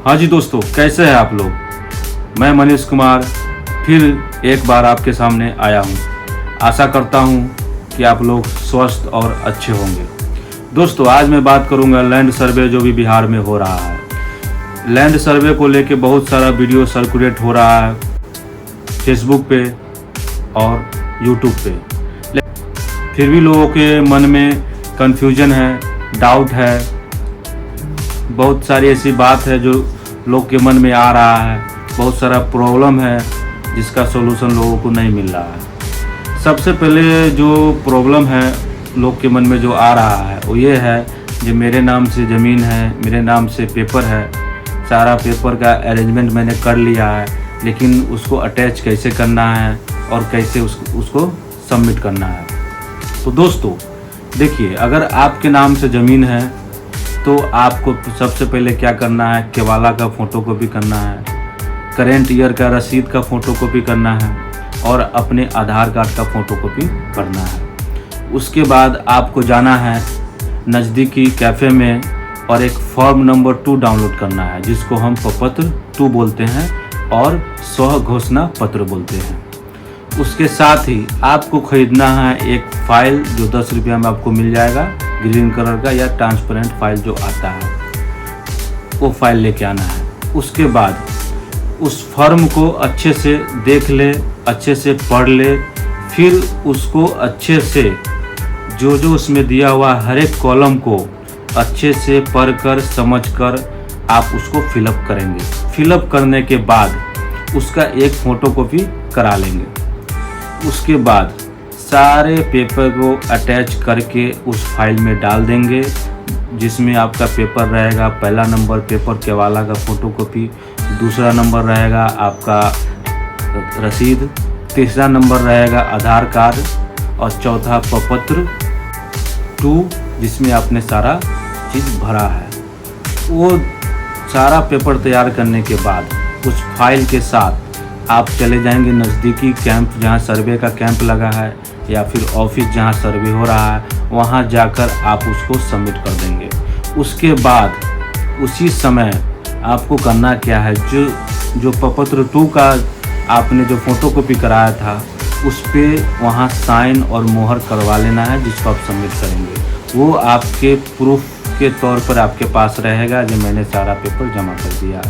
हाँ जी दोस्तों, कैसे हैं आप लोग। मैं मनीष कुमार फिर एक बार आपके सामने आया हूँ। आशा करता हूँ कि आप लोग स्वस्थ और अच्छे होंगे। दोस्तों, आज मैं बात करूँगा लैंड सर्वे जो भी बिहार में हो रहा है। लैंड सर्वे को लेके बहुत सारा वीडियो सर्कुलेट हो रहा है फेसबुक पे और यूट्यूब पे, फिर भी लोगों के मन में कन्फ्यूजन है, डाउट है, बहुत सारी ऐसी बात है जो लोग के मन में आ रहा है, बहुत सारा प्रॉब्लम है जिसका सलूशन लोगों को नहीं मिल रहा है। सबसे पहले जो प्रॉब्लम है लोग के मन में जो आ रहा है वो ये है कि मेरे नाम से ज़मीन है, मेरे नाम से पेपर है, सारा पेपर का अरेंजमेंट मैंने कर लिया है, लेकिन उसको अटैच कैसे करना है और कैसे उसको सबमिट करना है। तो दोस्तों देखिए, अगर आपके नाम से ज़मीन है तो आपको सबसे पहले क्या करना है, केवाला का फ़ोटोकॉपी करना है, करेंट ईयर का रसीद का फ़ोटोकॉपी करना है और अपने आधार कार्ड का फ़ोटोकॉपी करना है। उसके बाद आपको जाना है नज़दीकी कैफ़े में और एक फॉर्म नंबर 2 डाउनलोड करना है, जिसको हम प्रपत्र 2 बोलते हैं और स्व घोषणा पत्र बोलते हैं। उसके साथ ही आपको ख़रीदना है एक फ़ाइल जो 10 रुपया में आपको मिल जाएगा, ग्रीन कलर का या ट्रांसपेरेंट फाइल जो आता है, वो फाइल लेके आना है। उसके बाद उस फॉर्म को अच्छे से देख ले, अच्छे से पढ़ ले, फिर उसको अच्छे से जो उसमें दिया हुआ हर एक कॉलम को अच्छे से पढ़कर समझकर आप उसको फिलअप करेंगे। फिलअप करने के बाद उसका एक फ़ोटोकॉपी करा लेंगे। उसके बाद सारे पेपर को अटैच करके उस फाइल में डाल देंगे, जिसमें आपका पेपर रहेगा। पहला नंबर पेपर केवाला का फ़ोटोकॉपी, दूसरा नंबर रहेगा आपका रसीद, तीसरा नंबर रहेगा आधार कार्ड और चौथा प्रपत्र 2 जिसमें आपने सारा चीज़ भरा है। वो सारा पेपर तैयार करने के बाद उस फाइल के साथ आप चले जाएंगे नज़दीकी कैंप जहाँ सर्वे का कैंप लगा है या फिर ऑफिस जहाँ सर्वे हो रहा है, वहाँ जाकर आप उसको सबमिट कर देंगे। उसके बाद उसी समय आपको करना क्या है, जो प्रपत्र 2 का आपने जो फ़ोटोकॉपी कराया था उस पर वहाँ साइन और मोहर करवा लेना है, जिसको आप सबमिट करेंगे। वो आपके प्रूफ के तौर पर आपके पास रहेगा जो मैंने सारा पेपर जमा कर दिया।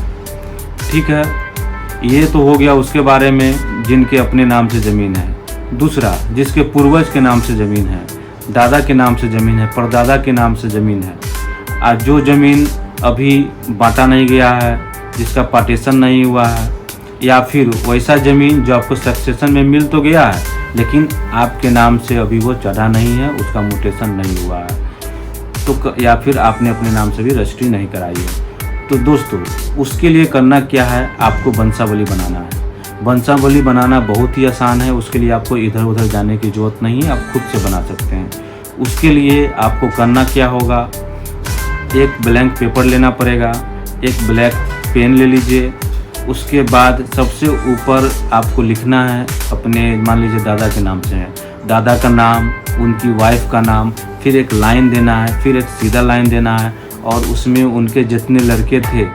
ठीक है, ये तो हो गया उसके बारे में जिनके अपने नाम से ज़मीन है। दूसरा, जिसके पूर्वज के नाम से ज़मीन है, दादा के नाम से ज़मीन है, परदादा के नाम से ज़मीन है, आज जो ज़मीन अभी बांटा नहीं गया है, जिसका पार्टीशन नहीं हुआ है, या फिर वैसा ज़मीन जो आपको सक्सेशन में मिल तो गया है लेकिन आपके नाम से अभी वो चढ़ा नहीं है, उसका म्यूटेशन नहीं हुआ है, तो या फिर आपने अपने नाम से भी रजिस्ट्री नहीं कराई है, तो दोस्तों उसके लिए करना क्या है, आपको वंशावली बनाना है। वंशावली बनाना बहुत ही आसान है। उसके लिए आपको इधर उधर जाने की ज़रूरत नहीं है, आप खुद से बना सकते हैं। उसके लिए आपको करना क्या होगा, एक ब्लैंक पेपर लेना पड़ेगा, एक ब्लैक पेन ले लीजिए। उसके बाद सबसे ऊपर आपको लिखना है अपने, मान लीजिए दादा के नाम से है, दादा का नाम, उनकी वाइफ का नाम, फिर एक लाइन देना है, फिर एक सीधा लाइन देना है और उसमें उनके जितने लड़के थे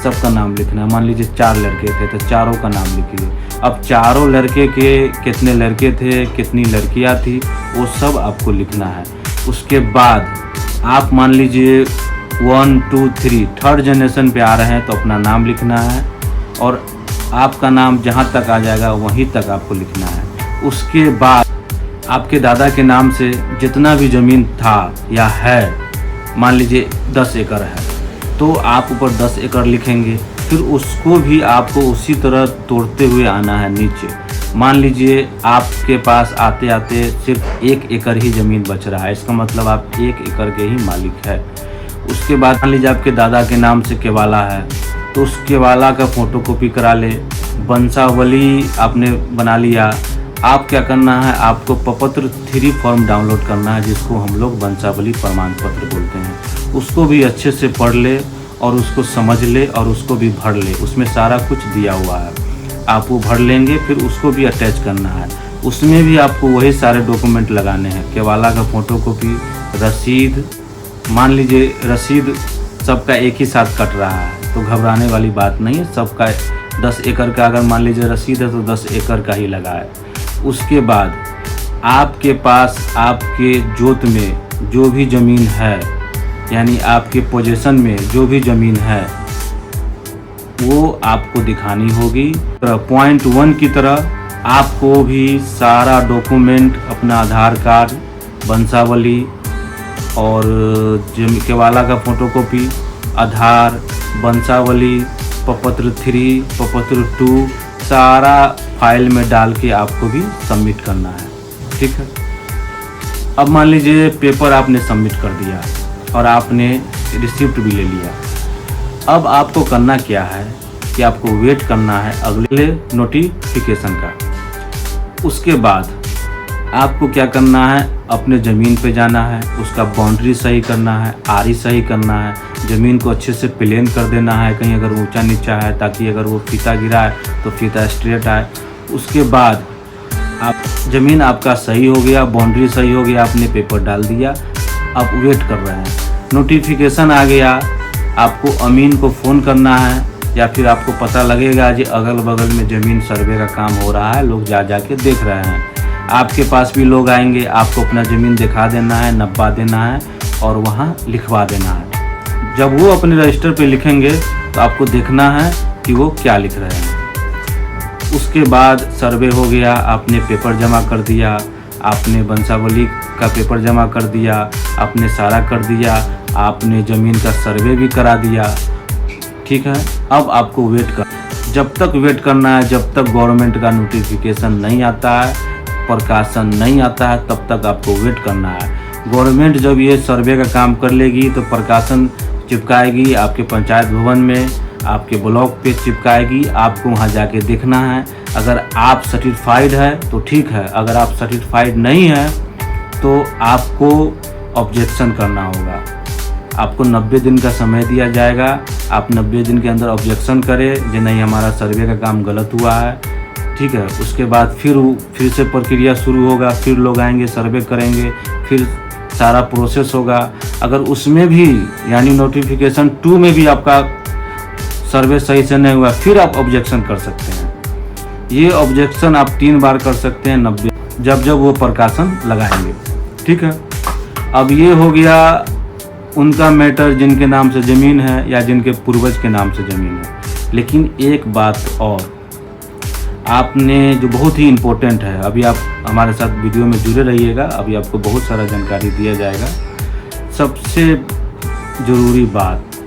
सबका नाम लिखना है। मान लीजिए 4 लड़के थे तो चारों का नाम लिखिए। अब चारों लड़के के कितने लड़के थे, कितनी लड़कियां थी, वो सब आपको लिखना है। उसके बाद आप मान लीजिए 1 2 3 थर्ड जनरेशन पे आ रहे हैं तो अपना नाम लिखना है और आपका नाम जहाँ तक आ जाएगा वहीं तक आपको लिखना है। उसके बाद आपके दादा के नाम से जितना भी ज़मीन था या है, मान लीजिए 10 एकड़ है तो आप ऊपर 10 एकड़ लिखेंगे। फिर उसको भी आपको उसी तरह तोड़ते हुए आना है नीचे। मान लीजिए आपके पास आते आते सिर्फ 1 एकड़ ही ज़मीन बच रहा है, इसका मतलब आप 1 एकड़ के ही मालिक है। उसके बाद मान लीजिए आपके दादा के नाम से केवाला है तो उस केवाला का फ़ोटोकॉपी करा ले। वंशावली आपने बना लिया। आप क्या करना है, आपको प्रपत्र 3 फॉर्म डाउनलोड करना है, जिसको हम लोग वंशावली प्रमाण पत्र बोलते हैं। उसको भी अच्छे से पढ़ ले और उसको समझ ले और उसको भी भर ले। उसमें सारा कुछ दिया हुआ है, आप वो भर लेंगे। फिर उसको भी अटैच करना है। उसमें भी आपको वही सारे डॉक्यूमेंट लगाने हैं, केवाला का फ़ोटोकॉपी, रसीद। मान लीजिए रसीद सबका एक ही साथ कट रहा है तो घबराने वाली बात नहीं है। सबका 10 एकड़ का अगर मान लीजिए रसीद है तो 10 एकड़ का ही लगा है। उसके बाद आपके पास आपके जोत में जो भी ज़मीन है, यानी आपके पोजीशन में जो भी ज़मीन है वो आपको दिखानी होगी। पॉइंट 1 की तरह आपको भी सारा डॉक्यूमेंट, अपना आधार कार्ड, वंशावली और केवाला का फ़ोटोकॉपी, आधार, वंशावली, प्रपत्र 3, प्रपत्र 2 सारा फाइल में डाल के आपको भी सबमिट करना है। ठीक है। अब मान लीजिए पेपर आपने सबमिट कर दिया और आपने रिसिप्ट भी ले लिया। अब आपको करना क्या है कि आपको वेट करना है अगले नोटिफिकेशन का। उसके बाद आपको क्या करना है, अपने ज़मीन पे जाना है, उसका बाउंड्री सही करना है, आरी सही करना है, ज़मीन को अच्छे से प्लेन कर देना है, कहीं अगर ऊंचा नीचा है ताकि अगर वो फीता गिरा है तो फीता स्ट्रेट आए। उसके बाद आप ज़मीन आपका सही हो गया, बाउंड्री सही हो गया, आपने पेपर डाल दिया, आप वेट कर रहे हैं, नोटिफिकेशन आ गया। आपको अमीन को फ़ोन करना है या फिर आपको पता लगेगा जी अगल बगल में ज़मीन सर्वे का काम हो रहा है, लोग जा के देख रहे हैं। आपके पास भी लोग आएंगे, आपको अपना ज़मीन दिखा देना है, नब्बा देना है और वहाँ लिखवा देना है। जब वो अपने रजिस्टर पे लिखेंगे तो आपको देखना है कि वो क्या लिख रहे हैं। उसके बाद सर्वे हो गया, आपने पेपर जमा कर दिया, आपने वंशावली का पेपर जमा कर दिया, आपने सारा कर दिया, आपने ज़मीन का सर्वे भी करा दिया। ठीक है। अब आपको वेट कर, जब तक वेट करना है, जब तक गवर्नमेंट का नोटिफिकेशन नहीं आता है, प्रकाशन नहीं आता है, तब तक आपको वेट करना है। गवर्नमेंट जब ये सर्वे का काम कर लेगी तो प्रकाशन चिपकाएगी आपके पंचायत भवन में, आपके ब्लॉक पे चिपकाएगी। आपको वहाँ जाके देखना है। अगर आप सर्टिफाइड है तो ठीक है, अगर आप सर्टिफाइड नहीं है तो आपको ऑब्जेक्शन करना होगा। आपको 90 दिन का समय दिया जाएगा। आप 90 दिन के अंदर ऑब्जेक्शन करें कि नहीं हमारा सर्वे का काम गलत हुआ है। ठीक है। उसके बाद फिर से प्रक्रिया शुरू होगा, फिर लोग आएंगे, सर्वे करेंगे, फिर सारा प्रोसेस होगा। अगर उसमें भी यानी नोटिफिकेशन 2 में भी आपका सर्वे सही से नहीं हुआ, फिर आप ऑब्जेक्शन कर सकते हैं। ये ऑब्जेक्शन आप 3 बार कर सकते हैं 90 जब वो प्रकाशन लगाएंगे। ठीक है। अब ये हो गया उनका मैटर जिनके नाम से ज़मीन है या जिनके पूर्वज के नाम से ज़मीन है। लेकिन एक बात और आपने जो बहुत ही इम्पोर्टेंट है, अभी आप हमारे साथ वीडियो में जुड़े रहिएगा, अभी आपको बहुत सारा जानकारी दिया जाएगा। सबसे ज़रूरी बात,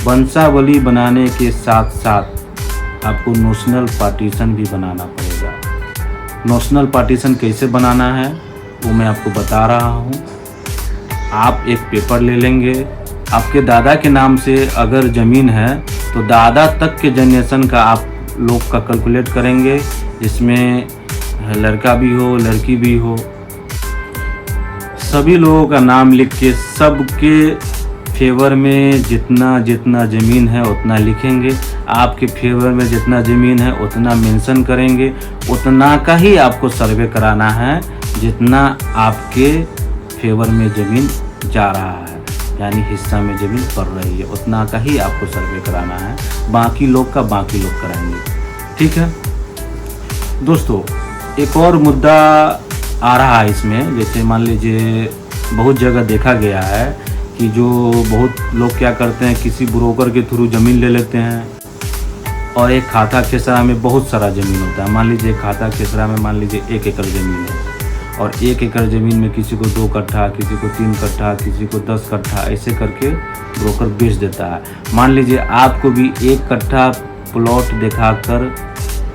वंशावली बनाने के साथ साथ आपको नोशनल पार्टीशन भी बनाना पड़ेगा। नोशनल पार्टीशन कैसे बनाना है वो मैं आपको बता रहा हूँ। आप एक पेपर ले लेंगे, आपके दादा के नाम से अगर ज़मीन है तो दादा तक के जनरेशन का आप लोग का कैलकुलेट करेंगे, जिसमें लड़का भी हो लड़की भी हो, सभी लोगों का नाम लिख के सबके फेवर में जितना ज़मीन है उतना लिखेंगे। आपके फेवर में जितना ज़मीन है उतना मेंशन करेंगे। उतना का ही आपको सर्वे कराना है जितना आपके फेवर में ज़मीन जा रहा है, यानी हिस्सा में ज़मीन पड़ रही है, उतना का ही आपको सर्वे कराना है। बाकी लोग का बाकी लोग कराएंगे। ठीक है दोस्तों। एक और मुद्दा आ रहा है इसमें, जैसे मान लीजिए बहुत जगह देखा गया है कि जो बहुत लोग क्या करते हैं, किसी ब्रोकर के थ्रू ज़मीन ले लेते हैं और एक खाता खेसरा में बहुत सारा ज़मीन होता है। मान लीजिए खाता खेसरा में मान लीजिए 1 एकड़ ज़मीन है और 1 एकड़ ज़मीन में किसी को 2 कट्ठा, किसी को 3 कट्ठा, किसी को 10 कट्ठा, ऐसे करके ब्रोकर बेच देता है। मान लीजिए आपको भी 1 कट्ठा प्लॉट दिखाकर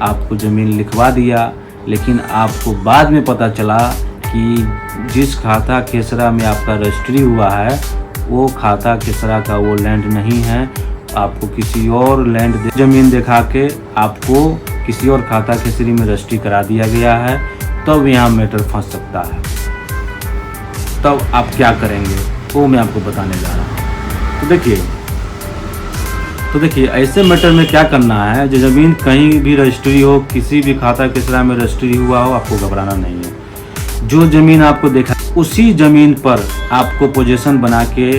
आपको ज़मीन लिखवा दिया, लेकिन आपको बाद में पता चला कि जिस खाता खेसरा में आपका रजिस्ट्री हुआ है वो खाता खेसरा का वो लैंड नहीं है। आपको किसी और लैंड ज़मीन दिखा के आपको किसी और खाता खेसरी में रजिस्ट्री करा दिया गया है, तब यहाँ मैटर फंस सकता है। तब आप क्या करेंगे वो मैं आपको बताने जा रहा हूँ। तो देखिए ऐसे मैटर में क्या करना है, जो ज़मीन कहीं भी रजिस्ट्री हो, किसी भी खाता खेसरा में रजिस्ट्री हुआ हो, आपको घबराना नहीं है। जो ज़मीन आपको देखा उसी ज़मीन पर आपको पोजीशन बना के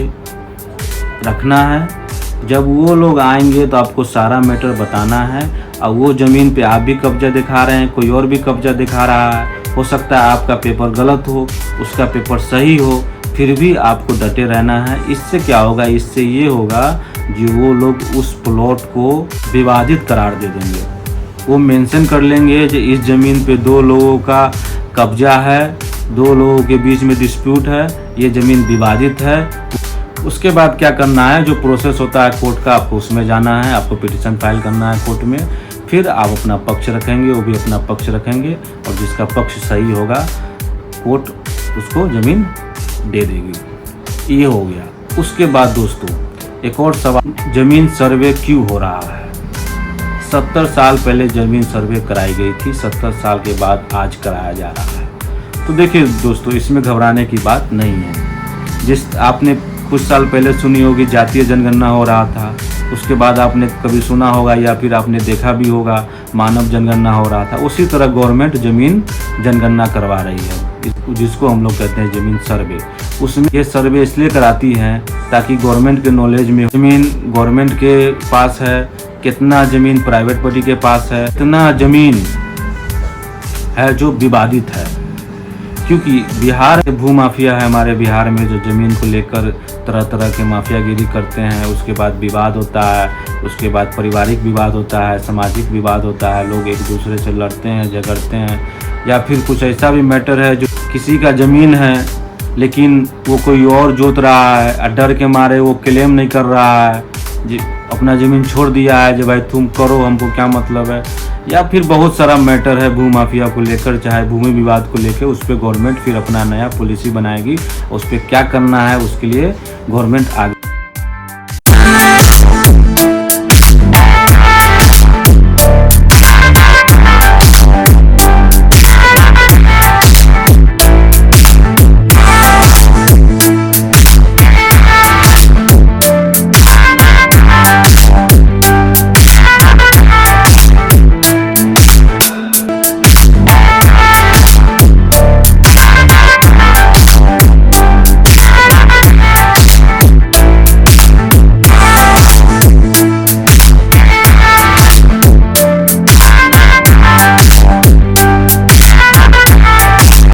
रखना है जब वो लोग आएंगे तो आपको सारा मैटर बताना है। और वो ज़मीन पे आप भी कब्जा दिखा रहे हैं, कोई और भी कब्जा दिखा रहा है, हो सकता है आपका पेपर गलत हो, उसका पेपर सही हो, फिर भी आपको डटे रहना है। इससे क्या होगा, इससे ये होगा कि वो लोग उस प्लॉट को विवादित करार दे देंगे। वो मेंशन कर लेंगे कि इस ज़मीन पे 2 लोगों का कब्जा है, 2 लोगों के बीच में डिस्प्यूट है, ये ज़मीन विवादित है। उसके बाद क्या करना है, जो प्रोसेस होता है कोर्ट का, आपको उसमें जाना है, आपको पिटीशन फाइल करना है कोर्ट में। फिर आप अपना पक्ष रखेंगे, वो भी अपना पक्ष रखेंगे, और जिसका पक्ष सही होगा कोर्ट उसको ज़मीन दे देगी। ये हो गया। उसके बाद दोस्तों एक और सवाल, ज़मीन सर्वे क्यों हो रहा है? 70 साल पहले ज़मीन सर्वे कराई गई थी, 70 साल के बाद आज कराया जा रहा है। तो देखिए दोस्तों, इसमें घबराने की बात नहीं है। जिस आपने कुछ साल पहले सुनी होगी जातीय जनगणना हो रहा था, उसके बाद आपने कभी सुना होगा या फिर आपने देखा भी होगा मानव जनगणना हो रहा था। उसी तरह गवर्नमेंट ज़मीन जनगणना करवा रही है, जिसको हम लोग कहते हैं ज़मीन सर्वे। उसमें ये सर्वे इसलिए कराती हैं ताकि गवर्नमेंट के नॉलेज में ज़मीन गवर्नमेंट के पास है, कितना ज़मीन प्राइवेट पार्टी के पास है, कितना ज़मीन है जो विवादित है। क्योंकि बिहार भू माफिया है, हमारे बिहार में जो ज़मीन को लेकर तरह तरह के माफियागिरी करते हैं, उसके बाद विवाद होता है, उसके बाद पारिवारिक विवाद होता है, सामाजिक विवाद होता है, लोग एक दूसरे से लड़ते हैं, झगड़ते हैं, या फिर कुछ ऐसा भी मैटर है जो किसी का ज़मीन है लेकिन वो कोई और जोत रहा है, डर के मारे वो क्लेम नहीं कर रहा है, अपना ज़मीन छोड़ दिया है जो भाई तुम करो, हमको क्या मतलब है। या फिर बहुत सारा मैटर है भू माफिया को लेकर, चाहे भूमि विवाद को लेकर, उस पर गवर्नमेंट फिर अपना नया पॉलिसी बनाएगी, उस पर क्या करना है उसके लिए गवर्नमेंट आगे